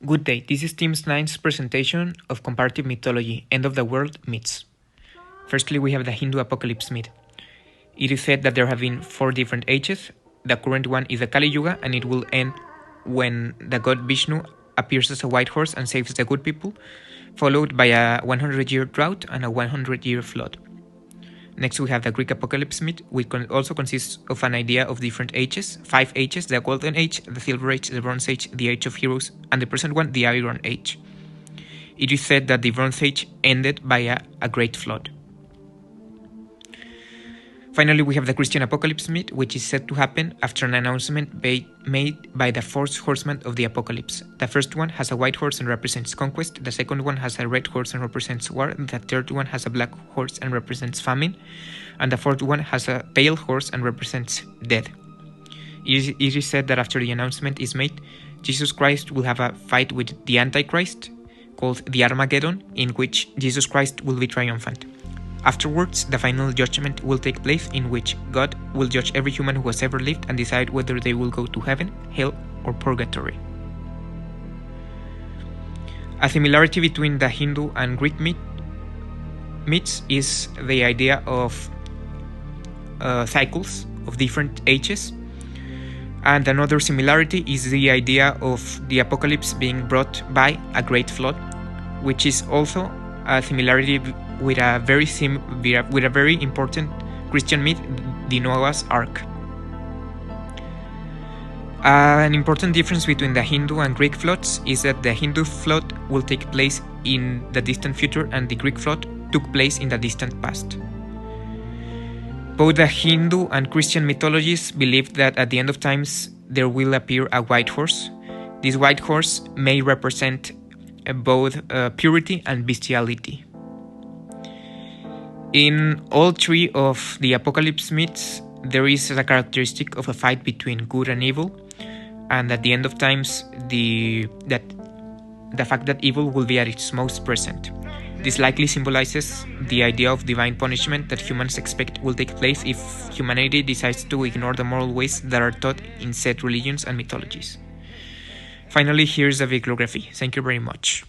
Good day, this is Team 9's presentation of Comparative Mythology, End of the World Myths. Firstly, we have the Hindu apocalypse myth. It is said that there have been 4 different ages. The current one is the Kali Yuga, and it will end when the god Vishnu appears as a white horse and saves the good people, followed by a 100-year drought and a 100-year flood. Next, we have the Greek apocalypse myth, which also consists of an idea of different ages, 5 ages: the Golden Age, the Silver Age, the Bronze Age, the Age of Heroes, and the present one, the Iron Age. It is said that the Bronze Age ended by a great flood. Finally, we have the Christian apocalypse myth, which is said to happen after an announcement made by the 4 horsemen of the apocalypse. The first one has a white horse and represents conquest, the second one has a red horse and represents war, the third one has a black horse and represents famine, and the fourth one has a pale horse and represents death. It is said that after the announcement is made, Jesus Christ will have a fight with the Antichrist, called the Armageddon, in which Jesus Christ will be triumphant. Afterwards, the final judgment will take place, in which God will judge every human who has ever lived and decide whether they will go to heaven, hell, or purgatory. A similarity between the Hindu and Greek myths is the idea of cycles of different ages. And another similarity is the idea of the apocalypse being brought by a great flood, which is also a similarity with a very important Christian myth, the Noah's Ark. An important difference between the Hindu and Greek floods is that the Hindu flood will take place in the distant future and the Greek flood took place in the distant past. Both the Hindu and Christian mythologies believe that at the end of times there will appear a white horse. This white horse may represent both purity and bestiality. In all 3 of the apocalypse myths, there is a characteristic of a fight between good and evil, and at the end of times, the fact that evil will be at its most present. This likely symbolizes the idea of divine punishment that humans expect will take place if humanity decides to ignore the moral ways that are taught in said religions and mythologies. Finally, here's a bibliography. Thank you very much.